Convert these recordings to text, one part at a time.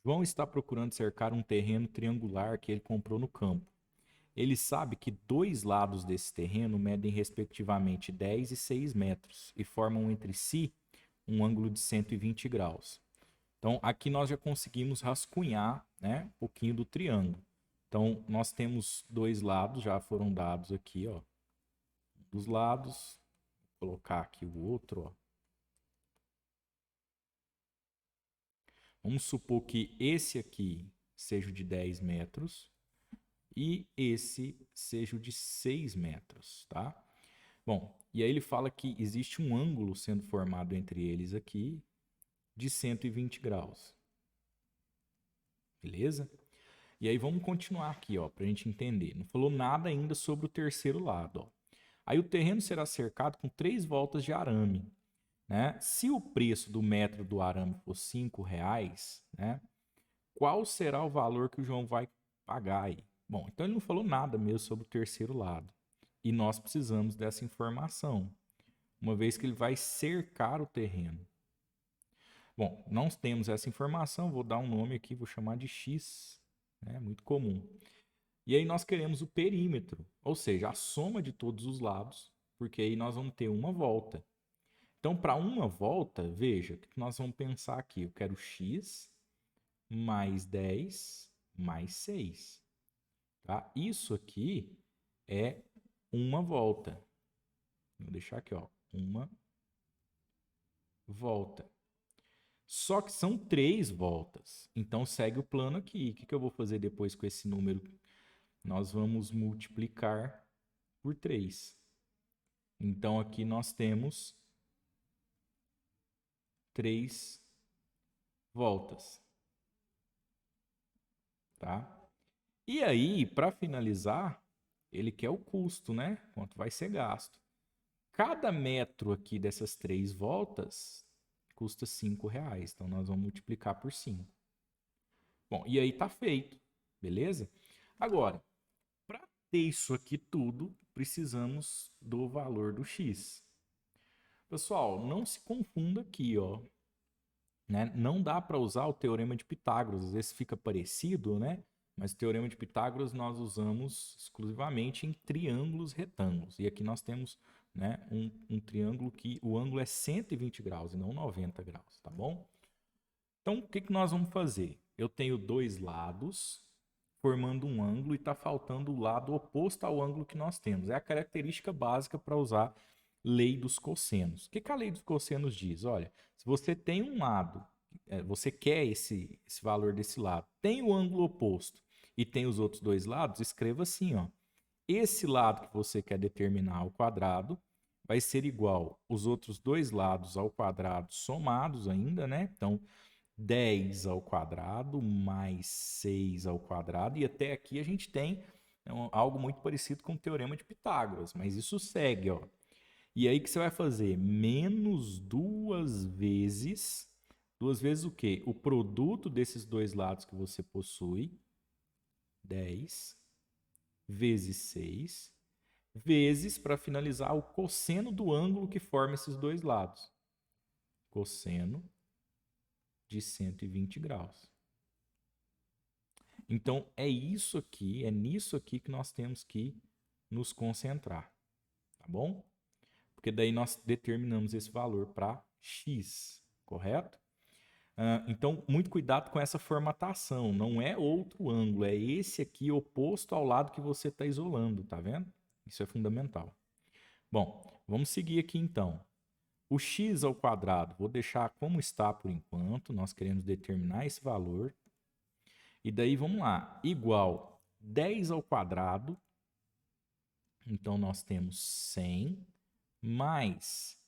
João está procurando cercar um terreno triangular que ele comprou no campo. Ele sabe que dois lados desse terreno medem respectivamente 10 e 6 metros e formam entre si um ângulo de 120 graus. Então, aqui nós já conseguimos rascunhar, né, um pouquinho do triângulo. Então, nós temos dois lados, já foram dados aqui, ó. Dos lados, vou colocar aqui o outro, ó. Vamos supor que esse aqui seja o de 10 metros e esse seja o de 6 metros, tá? Bom, e aí ele fala que existe um ângulo sendo formado entre eles aqui de 120 graus. Beleza? E aí vamos continuar aqui, ó, para a gente entender. Não falou nada ainda sobre o terceiro lado, ó. Aí o terreno será cercado com 3 voltas de arame, né? Se o preço do metro do arame for R$ 5, né? Qual será o valor que o João vai pagar aí? Bom, então ele não falou nada mesmo sobre o terceiro lado. E nós precisamos dessa informação, uma vez que ele vai cercar o terreno. Bom, não temos essa informação, vou dar um nome aqui, vou chamar de X, né? Muito comum. E aí nós queremos o perímetro, ou seja, a soma de todos os lados, porque aí nós vamos ter uma volta. Então, para uma volta, veja, o que nós vamos pensar aqui? Eu quero x mais 10 mais 6. Tá? Isso aqui é uma volta. Vou deixar aqui, ó, uma volta. Só que são 3 voltas. Então, segue o plano aqui. O que eu vou fazer depois com esse número? Nós vamos multiplicar por 3. Então, aqui nós temos 3 voltas. Tá? E aí, para finalizar, ele quer o custo, né? Quanto vai ser gasto. Cada metro aqui dessas 3 voltas custa R$ 5. Então, nós vamos multiplicar por 5. Bom, e aí tá feito, beleza? Agora, para ter isso aqui tudo, precisamos do valor do x. Pessoal, não se confunda aqui, ó. Né? Não dá para usar o teorema de Pitágoras, às vezes fica parecido, né? Mas o teorema de Pitágoras nós usamos exclusivamente em triângulos retângulos. E aqui nós temos, né, um triângulo que o ângulo é 120 graus e não 90 graus, tá bom? Então, o que nós vamos fazer? Eu tenho dois lados formando um ângulo e está faltando o lado oposto ao ângulo que nós temos. É a característica básica para usar lei dos cossenos. O que a lei dos cossenos diz? Olha, se você tem um lado, você quer esse valor desse lado, tem o ângulo oposto e tem os outros dois lados, escreva assim, ó. Esse lado que você quer determinar ao quadrado vai ser igual os outros dois lados ao quadrado somados ainda, né? Então, 10 ao quadrado mais 6 ao quadrado. E até aqui a gente tem algo muito parecido com o teorema de Pitágoras, mas isso segue, ó. E aí o que você vai fazer? Menos duas vezes o quê? O produto desses dois lados que você possui, 10 vezes 6, vezes, para finalizar, o cosseno do ângulo que forma esses dois lados. Cosseno de 120 graus. Então, é isso aqui, é nisso aqui que nós temos que nos concentrar, tá bom? Porque daí nós determinamos esse valor para x, correto? Então, muito cuidado com essa formatação. Não é outro ângulo, é esse aqui oposto ao lado que você está isolando, tá vendo? Isso é fundamental. Bom, vamos seguir aqui então. O x ao quadrado, vou deixar como está por enquanto, nós queremos determinar esse valor. E daí, vamos lá, igual 10 ao quadrado, então nós temos 100, mais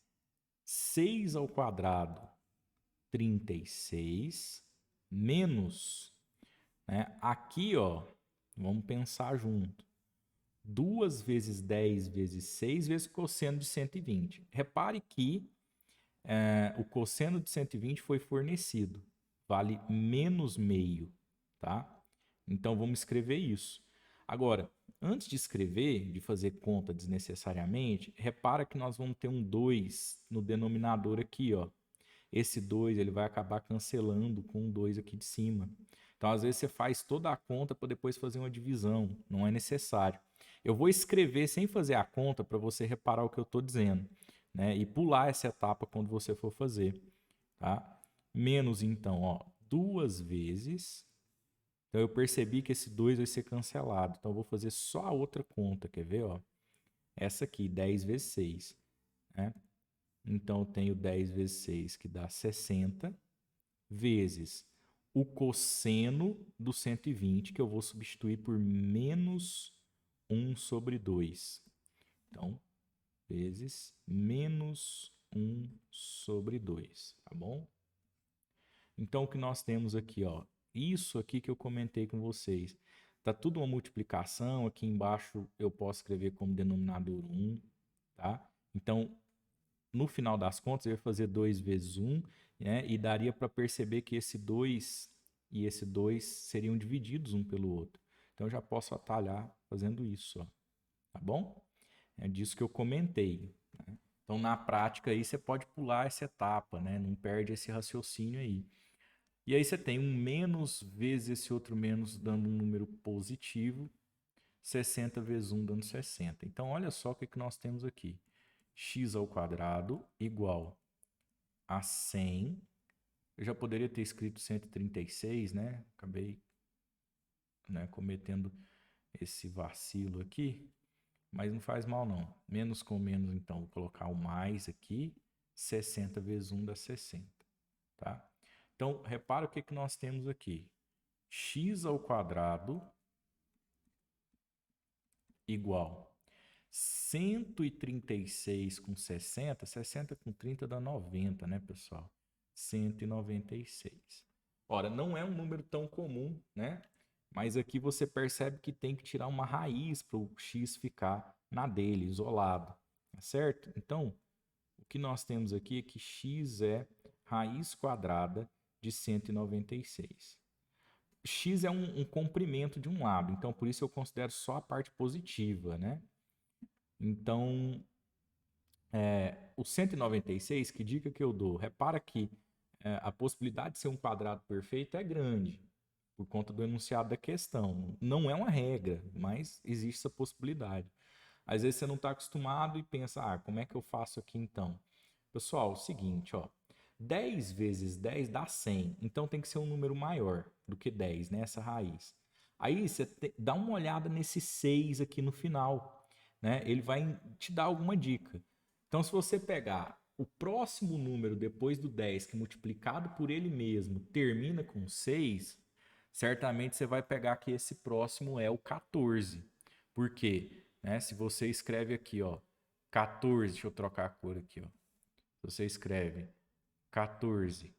6 ao quadrado, 36, menos, né, aqui, ó, vamos pensar junto, 2 vezes 10 vezes 6 vezes cosseno de 120. Repare que o cosseno de 120 foi fornecido, vale menos meio, tá? Então vamos escrever isso. Agora, antes de escrever, de fazer conta desnecessariamente, repara que nós vamos ter um 2 no denominador aqui, ó. esse 2 ele vai acabar cancelando com o 2 aqui de cima. Então, às vezes, você faz toda a conta para depois fazer uma divisão. Não é necessário. Eu vou escrever sem fazer a conta para você reparar o que eu estou dizendo, né? E pular essa etapa quando você for fazer, tá? Menos, então, ó, 2 vezes. Então, eu percebi que esse 2 vai ser cancelado. Então, eu vou fazer só a outra conta, quer ver? Ó? Essa aqui, 10 vezes 6. Né? Então, eu tenho 10 vezes 6, que dá 60, vezes o cosseno do 120, que eu vou substituir por menos 1 sobre 2. Então, vezes menos 1 sobre 2, tá bom? Então, o que nós temos aqui, ó, isso aqui que eu comentei com vocês, tá tudo uma multiplicação, aqui embaixo eu posso escrever como denominador 1, tá? Então, no final das contas, eu ia fazer 2 vezes 1, né? E daria para perceber que esse 2 e esse 2 seriam divididos um pelo outro. Então, eu já posso atalhar fazendo isso, ó, tá bom? É disso que eu comentei, né? Então, na prática, aí você pode pular essa etapa, né? Não perde esse raciocínio aí. E aí você tem um menos vezes esse outro menos dando um número positivo, 60 vezes 1 dando 60. Então, olha só o que nós temos aqui. X ao quadrado igual a 100. Eu já poderia ter escrito 136, né? Acabei, né, cometendo esse vacilo aqui, mas não faz mal não. Menos com menos, então, vou colocar o mais aqui. 60 vezes 1 dá 60, tá? Então, repara o que nós temos aqui. X ao quadrado igual 136 com 60. 60 com 30 dá 90, né, pessoal? 196. Ora, não é um número tão comum, né? Mas aqui você percebe que tem que tirar uma raiz para o x ficar na dele, isolado, tá certo? Então, o que nós temos aqui é que x é raiz quadrada de 196. X é um comprimento de um lado, então por isso eu considero só a parte positiva, né? Então, o 196, que dica que eu dou? Repara que a possibilidade de ser um quadrado perfeito é grande, por conta do enunciado da questão. Não é uma regra, mas existe essa possibilidade. Às vezes você não está acostumado e pensa, como é que eu faço aqui então? Pessoal, é o seguinte, ó, 10 vezes 10 dá 100, então tem que ser um número maior do que 10, né, essa raiz. Aí você dá uma olhada nesse 6 aqui no final, né? Ele vai te dar alguma dica. Então, se você pegar o próximo número depois do 10, que multiplicado por ele mesmo termina com 6, certamente você vai pegar que esse próximo é o 14. Por quê? Né? Se você escreve aqui, ó, 14, deixa eu trocar a cor aqui, ó. Se você escreve 14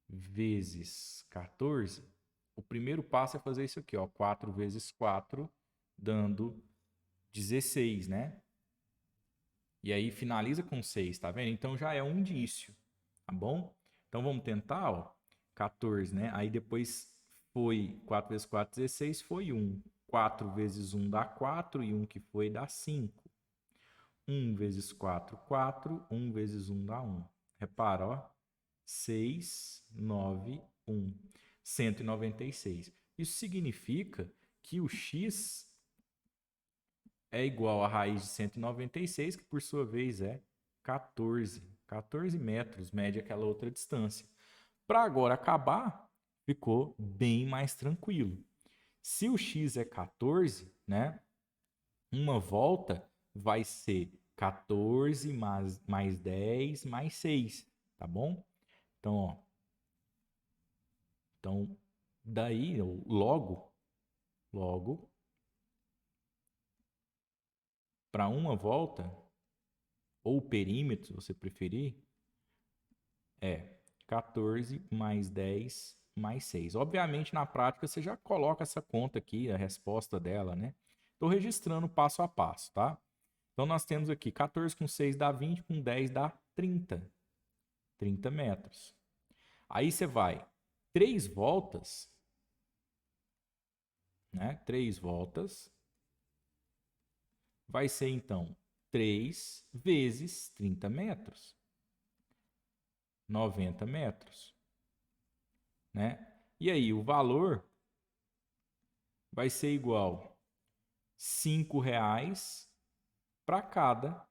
vezes 14, o primeiro passo é fazer isso aqui, ó, 4 vezes 4, dando 16, né? E aí finaliza com 6, tá vendo? Então já é um indício, tá bom? Então vamos tentar, ó, 14, né? Aí depois foi 4 vezes 4, 16, foi 1. 4 vezes 1 dá 4 e 1 que foi dá 5. 1 vezes 4, 4. 1 vezes 1 dá 1. Repara, ó. 6, 9, 1. 196. Isso significa que o x é igual à raiz de 196, que por sua vez é 14. 14 metros, mede aquela outra distância. Para agora acabar, ficou bem mais tranquilo. Se o x é 14, né? Uma volta vai ser 14 mais 10 mais 6, tá bom? Então, ó. Então, daí, logo, para uma volta, ou perímetro, se você preferir, é 14 mais 10 mais 6. Obviamente, na prática, você já coloca essa conta aqui, a resposta dela, né? Estou registrando passo a passo, tá? Então, nós temos aqui 14 com 6 dá 20, com 10 dá 30. 30 metros. Aí você vai 3 voltas, né? 3 voltas vai ser, então, 3 vezes 30 metros. 90 metros, né? E aí, o valor vai ser igual R$ 5,00 para cada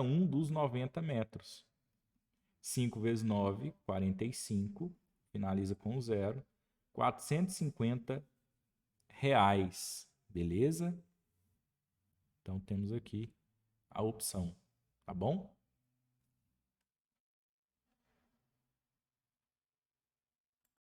um dos 90 metros. 5 vezes 9, 45. Finaliza com 0. R$ 450. Beleza? Então temos aqui a opção, tá bom?